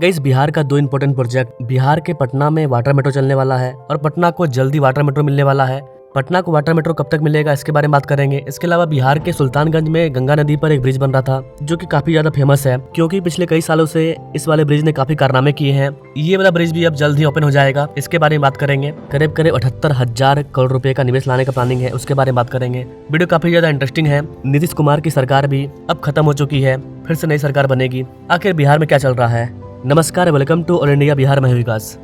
Guys Bihar का दो important project, Bihar के पटना में वाटर मेट्रो चलने वाला है और पटना को जल्दी वाटर मेट्रो मिलने वाला है। पटना को वाटर मेट्रो कब तक मिलेगा इसके बारे में बात करेंगे। इसके अलावा बिहार के सुल्तानगंज में गंगा नदी पर एक ब्रिज बन रहा था जो कि काफी ज्यादा फेमस है, क्योंकि पिछले कई सालों से इस वाले ब्रिज ने काफी कारनामे किए हैं। ये वाला ब्रिज भी अब जल्द ही ओपन हो जाएगा, इसके बारे में बात करेंगे। करीब 78,000 करोड़ रुपए का निवेश लाने का प्लानिंग है, उसके बारे में बात करेंगे। वीडियो काफी ज्यादा इंटरेस्टिंग है। नीतीश कुमार की सरकार भी अब खत्म हो चुकी है, फिर से नई सरकार बनेगी। आखिर बिहार में क्या चल रहा है। नमस्कार, welcome to all India Bihar में विकास।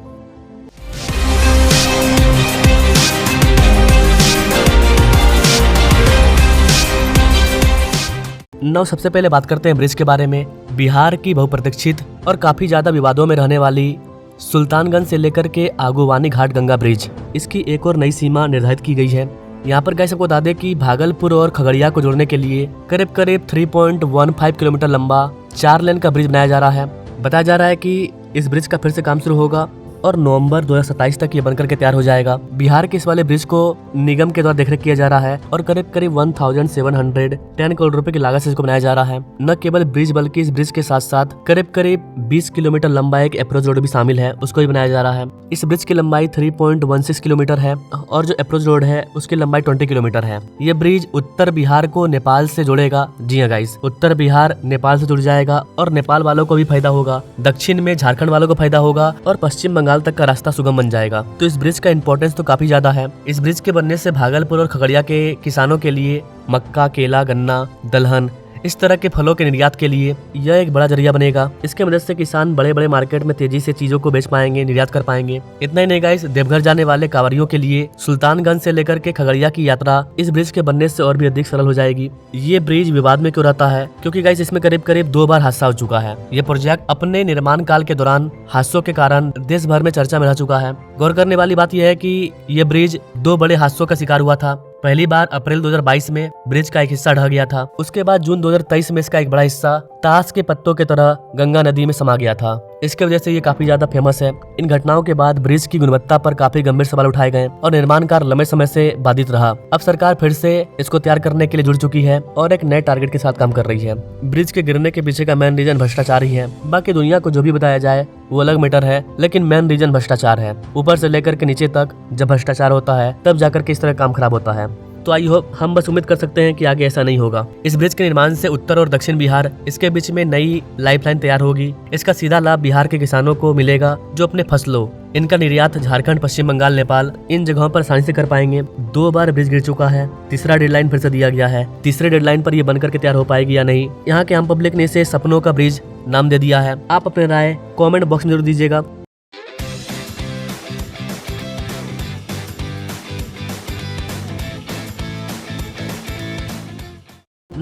सबसे पहले बात करते हैं ब्रिज के बारे में। बिहार की बहुप्रतीक्षित और काफी ज्यादा विवादों में रहने वाली सुल्तानगंज से लेकर के आगोवानी घाट गंगा ब्रिज, इसकी एक और नई सीमा निर्धारित की गई है। यहाँ पर गाइस आपको बता दें कि भागलपुर और खगड़िया को जोड़ने के लिए करीब 3.15 किलोमीटर लंबा 4 लेन का ब्रिज बनाया जा रहा है। बताया जा रहा है कि इस ब्रिज का फिर से काम शुरू होगा और नवंबर 2027 तक ये बनकर के तैयार हो जाएगा। बिहार के इस वाले ब्रिज को निगम के द्वारा देखरेख किया जा रहा है और करीब 1710 करोड़ रुपए की लागत से इसको बनाया जा रहा है। न केवल ब्रिज बल्कि इस ब्रिज के साथ साथ करीब 20 किलोमीटर लंबा एक अप्रोच रोड भी शामिल है, उसको भी बनाया जा रहा है। इस ब्रिज की लंबाई 3.16 किलोमीटर है और जो अप्रोच रोड है उसकी लंबाई 20 किलोमीटर है। ये ब्रिज उत्तर बिहार को नेपाल से जोड़ेगा। जी हाँ गाइस, उत्तर बिहार नेपाल से जुड़ जाएगा और नेपाल वालों को भी फायदा होगा, दक्षिण में झारखंड वालों को फायदा होगा और पश्चिम बंगाल तक का रास्ता सुगम बन जाएगा। तो इस ब्रिज का इंपॉर्टेंस तो काफी ज्यादा है। इस ब्रिज के बनने से भागलपुर और खगड़िया के किसानों के लिए मक्का, केला, गन्ना, दलहन, इस तरह के फलों के निर्यात के लिए यह एक बड़ा जरिया बनेगा। इसके मदद से किसान बड़े बड़े मार्केट में तेजी से चीजों को बेच पाएंगे, निर्यात कर पाएंगे। इतना ही नहीं गाइस, देवघर जाने वाले कांवरियों के लिए सुल्तानगंज से लेकर के खगड़िया की यात्रा इस ब्रिज के बनने से और भी अधिक सरल हो जाएगी। ये ब्रिज विवाद में क्यों रहता है? क्योंकि गाइस इसमें करीब 2 बार हादसा हो चुका है। ये प्रोजेक्ट अपने निर्माण काल के दौरान हादसों के कारण देश भर में चर्चा में रह चुका है। गौर करने वाली बात यह है कि ये ब्रिज 2 बड़े हादसों का शिकार हुआ था। पहली बार अप्रैल 2022 में ब्रिज का एक हिस्सा ढह गया था। उसके बाद जून 2023 में इसका एक बड़ा हिस्सा ताश के पत्तों की तरह गंगा नदी में समा गया था। इसके वजह से ये काफी ज्यादा फेमस है। इन घटनाओं के बाद ब्रिज की गुणवत्ता पर काफी गंभीर सवाल उठाए गए और निर्माण कार्य लंबे समय से बाधित रहा। अब सरकार फिर से इसको तैयार करने के लिए जुड़ चुकी है और एक नए टारगेट के साथ काम कर रही है। ब्रिज के गिरने के पीछे का मेन रीजन भ्रष्टाचार ही है। बाकी दुनिया को जो भी बताया जाए वो अलग मैटर है, लेकिन मेन रीजन भ्रष्टाचार है। ऊपर से लेकर के नीचे तक जब भ्रष्टाचार होता है तब जाकर के इस तरह काम खराब होता है। तो आई होप, हम बस उम्मीद कर सकते हैं कि आगे ऐसा नहीं होगा। इस ब्रिज के निर्माण से उत्तर और दक्षिण बिहार इसके बीच में नई लाइफलाइन तैयार होगी। इसका सीधा लाभ बिहार के किसानों को मिलेगा जो अपने फसलों इनका निर्यात झारखंड, पश्चिम बंगाल, नेपाल इन जगहों पर आसानी से कर पाएंगे। 2 बार ब्रिज गिर चुका है, तीसरा डेडलाइन फिर से दिया गया है। तीसरे डेडलाइन पर ये बनकर के तैयार हो पाएगी या नहीं, यहाँ के आम पब्लिक ने इसे सपनों का ब्रिज नाम दे दिया है। आप अपने राय कॉमेंट बॉक्स में जरूर दीजिएगा।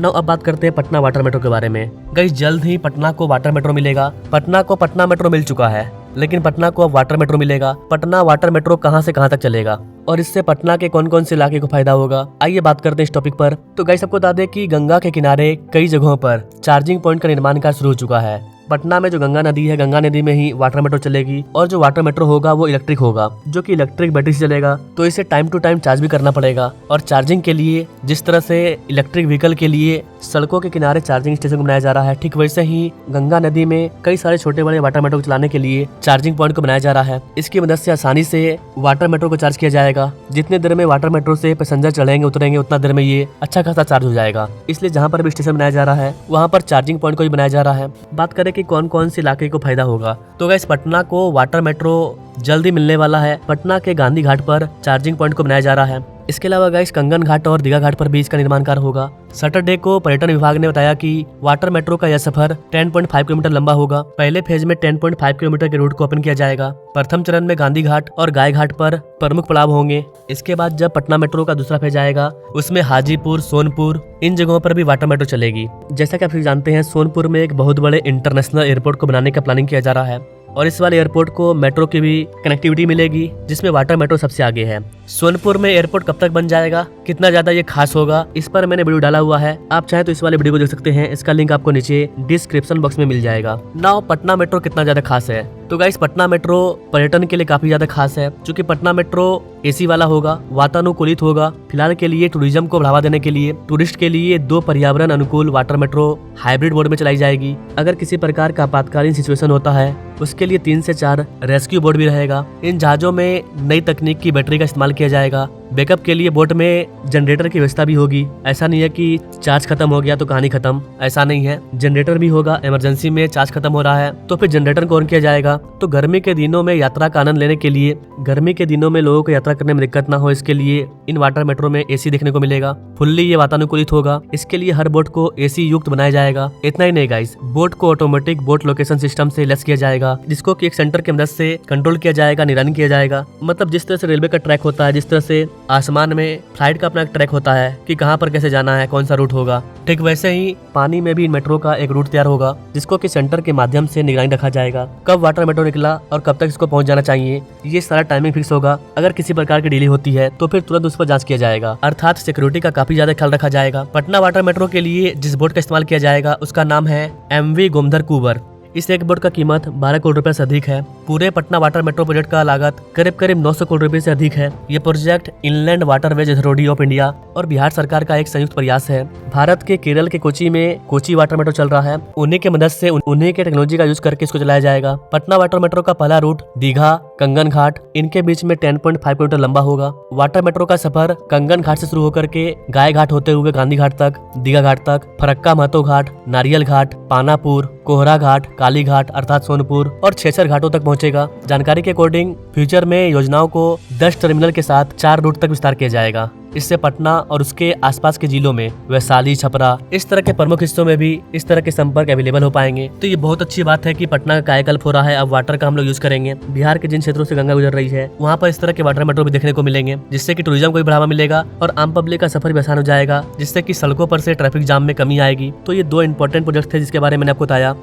अब बात करते हैं पटना वाटर मेट्रो के बारे में। गाइस जल्द ही पटना को वाटर मेट्रो मिलेगा। पटना को पटना मेट्रो मिल चुका है, लेकिन पटना को अब वाटर मेट्रो मिलेगा। पटना वाटर मेट्रो कहां से कहां तक चलेगा और इससे पटना के कौन कौन से इलाके को फायदा होगा, आइए बात करते हैं इस टॉपिक पर। तो गाइस आपको बता दें कि गंगा के किनारे कई जगहों पर चार्जिंग पॉइंट का निर्माण कार्य शुरू हो चुका है। पटना में जो गंगा नदी है, गंगा नदी में ही वाटर मेट्रो चलेगी और जो वाटर मेट्रो होगा वो इलेक्ट्रिक होगा, जो कि इलेक्ट्रिक बैटरी से चलेगा। तो इसे टाइम टू टाइम चार्ज भी करना पड़ेगा और चार्जिंग के लिए जिस तरह से इलेक्ट्रिक व्हीकल के लिए सड़कों के किनारे चार्जिंग स्टेशन बनाया जा रहा है, ठीक वैसे ही गंगा नदी में कई सारे छोटे बड़े वाटर मेट्रो को चलाने के लिए चार्जिंग पॉइंट को बनाया जा रहा है। इसकी मदद से आसानी से वाटर मेट्रो को चार्ज किया जाएगा। जितने देर में वाटर मेट्रो से पैसेंजर चढ़ेंगे उतरेंगे उतना देर में ये अच्छा खासा चार्ज हो जाएगा। इसलिए जहाँ पर भी स्टेशन बनाया जा रहा है वहाँ पर चार्जिंग पॉइंट को भी बनाया जा रहा है। बात करें कि कौन कौन से इलाके को फायदा होगा, तो गाइस पटना को वाटर मेट्रो जल्दी मिलने वाला है। पटना के गांधी घाट पर चार्जिंग पॉइंट को बनाया जा रहा है। इसके अलावा गाइस कंगन घाट और दीघा घाट पर भी इसका निर्माण कार्य होगा। सैटरडे को पर्यटन विभाग ने बताया कि वाटर मेट्रो का यह सफर 10.5 किलोमीटर लंबा होगा। पहले फेज में 10.5 किलोमीटर के रूट को ओपन किया जाएगा। प्रथम चरण में गांधी घाट और गाय घाट पर प्रमुख पड़ाव होंगे। इसके बाद जब पटना मेट्रो का दूसरा फेज आएगा उसमें हाजीपुर, सोनपुर इन जगहों पर भी वाटर मेट्रो चलेगी। जैसा कि आप जानते हैं, सोनपुर में एक बहुत बड़े इंटरनेशनल एयरपोर्ट को बनाने का प्लानिंग किया जा रहा है और इस वाले एयरपोर्ट को मेट्रो की भी कनेक्टिविटी मिलेगी, जिसमें वाटर मेट्रो सबसे आगे है। सोनपुर में एयरपोर्ट कब तक बन जाएगा, कितना ज्यादा ये खास होगा, इस पर मैंने वीडियो डाला हुआ है। आप चाहे तो इस वाले वीडियो को देख सकते हैं, इसका लिंक आपको नीचे डिस्क्रिप्शन बॉक्स में मिल जाएगा। नाउ पटना मेट्रो कितना ज्यादा खास है, तो गाइस पटना मेट्रो पर्यटन के लिए काफी ज्यादा खास है, क्योंकि पटना मेट्रो एसी वाला होगा, वातानुकूलित होगा। फिलहाल के लिए टूरिज्म को बढ़ावा देने के लिए टूरिस्ट के लिए 2 पर्यावरण अनुकूल वाटर मेट्रो हाइब्रिड मोड में चलाई जाएगी। अगर किसी प्रकार का आपातकालीन सिचुएशन होता है उसके लिए 3 से 4 रेस्क्यू बोट भी रहेगा। इन जहाजों में नई तकनीक की बैटरी का इस्तेमाल किया जाएगा। बैकअप के लिए बोट में जनरेटर की व्यवस्था भी होगी। ऐसा नहीं है कि चार्ज खत्म हो गया तो कहानी खत्म, ऐसा नहीं है, जनरेटर भी होगा। इमरजेंसी में चार्ज खत्म हो रहा है तो फिर जनरेटर को ऑन किया जाएगा। तो गर्मी के दिनों में यात्रा का आनंद लेने के लिए, गर्मी के दिनों में लोगों को यात्रा करने में दिक्कत ना हो, इसके लिए इन वाटर मेट्रो में एसी देखने को मिलेगा। फुल्ली ये वातानुकूलित होगा। इसके लिए हर बोट को एसी युक्त बनाया जाएगा। इतना ही नहीं गाइस, बोट को ऑटोमेटिक बोट लोकेशन सिस्टम से लेस किया जाएगा, जिसको कि एक सेंटर की मदद से कंट्रोल किया जाएगा, निगरानी किया जाएगा। मतलब जिस तरह से रेलवे का ट्रैक होता है, जिस तरह से आसमान में फ्लाइट का अपना ट्रैक होता है कि कहां पर कैसे जाना है, कौन सा रूट होगा, ठीक वैसे ही पानी में भी मेट्रो का एक रूट तैयार होगा, जिसको कि सेंटर के माध्यम से निगरानी रखा जाएगा। कब वाटर मेट्रो निकला और कब तक इसको पहुंच जाना चाहिए, ये सारा टाइमिंग फिक्स होगा। अगर किसी प्रकार की डिले होती है तो फिर तुरंत उस पर जांच किया जाएगा, अर्थात सिक्योरिटी का काफी ज्यादा ख्याल रखा जाएगा। पटना वाटर मेट्रो के लिए जिस बोट का इस्तेमाल किया जाएगा उसका नाम है MV गोमधर कुंवर। इस एक बोट का कीमत 12 करोड़ रुपए से अधिक है। पूरे पटना वाटर मेट्रो प्रोजेक्ट का लागत करीब 900 करोड़ रुपए से अधिक है। ये project inland waterways authority of India और बिहार सरकार का एक संयुक्त प्रयास है। भारत के केरल के कोची में कोची वाटर मेट्रो चल रहा है। उन्हीं के मदद से, उन्हीं के टेक्नोलॉजी का यूज करके इसको चलाया जाएगा। पटना वाटर मेट्रो का पहला रूट दीघा, कंगन घाट, इनके बीच में 10.5 किलोमीटर लंबा होगा। वाटर मेट्रो का सफर कंगन घाट से शुरू होकर के गाय घाट होते हुए गांधी घाट तक, दीघा घाट तक, फरक्का महतो घाट, नारियल घाट, पानापुर, कोहरा घाट, काली घाट अर्थात सोनपुर और छेसर घाटों तक पहुंचेगा। जानकारी के अकॉर्डिंग फ्यूचर में योजनाओं को 10 टर्मिनल के साथ 4 रूट तक विस्तार किया जाएगा। इससे पटना और उसके आसपास के जिलों में वैशाली, छपरा, इस तरह के प्रमुख हिस्सों में भी इस तरह के संपर्क अवेलेबल हो पाएंगे। तो ये बहुत अच्छी बात है कि पटना का कायाकल्प हो रहा है। अब वाटर का हम लोग यूज करेंगे। बिहार के जिन क्षेत्रों से गंगा गुजर रही है वहाँ पर इस तरह के वाटर मेट्रो भी देखने को मिलेंगे, जिससे कि टूरिज्म को भी बढ़ावा मिलेगा और आम पब्लिक का सफर भी आसान हो जाएगा, जिससे कि सड़कों पर से ट्रैफिक जाम में कमी आएगी। तो ये 2 इंपॉर्टेंट प्रोजेक्ट थे जिसके बारे में मैंने आपको बताया।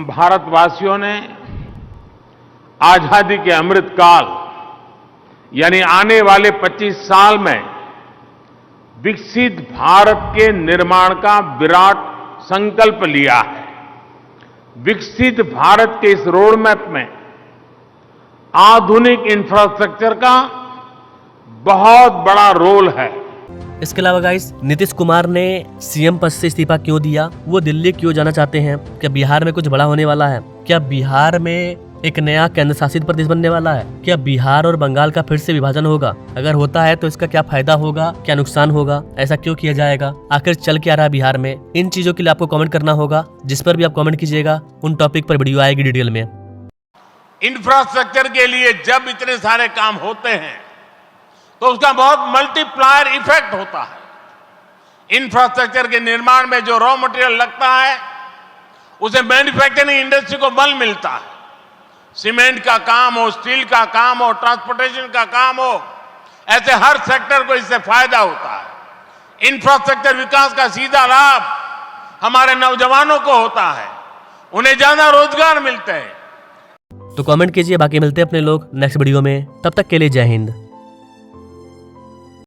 भारतवासियों ने आजादी के अमृत काल यानी आने वाले 25 साल में विकसित भारत के निर्माण का विराट संकल्प लिया है। विकसित भारत के इस रोड मैप में आधुनिक इंफ्रास्ट्रक्चर का बहुत बड़ा रोल है। इसके अलावा गाइस, नीतीश कुमार ने सीएम पद से इस्तीफा क्यों दिया, वो दिल्ली क्यों जाना चाहते हैं, क्या बिहार में कुछ बड़ा होने वाला है, क्या बिहार में एक नया केंद्र शासित प्रदेश बनने वाला है, क्या बिहार और बंगाल का फिर से विभाजन होगा, अगर होता है तो इसका क्या फायदा होगा, क्या नुकसान होगा, ऐसा क्यों किया जाएगा, आखिर चल क्या रहा है बिहार में, इन चीजों के लिए आपको कमेंट करना होगा। जिस पर भी आप कमेंट कीजिएगा उन टॉपिक पर वीडियो आएगी डिटेल में। इंफ्रास्ट्रक्चर के लिए जब इतने सारे काम होते हैं तो उसका बहुत मल्टीप्लायर इफेक्ट होता है। इंफ्रास्ट्रक्चर के निर्माण में जो रॉ मटेरियल लगता है उसे मैन्युफैक्चरिंग इंडस्ट्री को बल मिलता है। सीमेंट का काम हो, स्टील का काम हो, ट्रांसपोर्टेशन का काम हो, ऐसे हर सेक्टर को इससे फायदा होता है। इंफ्रास्ट्रक्चर विकास का सीधा लाभ हमारे नौजवानों को होता है, उन्हें ज्यादा रोजगार मिलते हैं। तो कमेंट कीजिए, बाकी मिलते हैं अपने लोग नेक्स्ट वीडियो में। तब तक के लिए जय हिंद।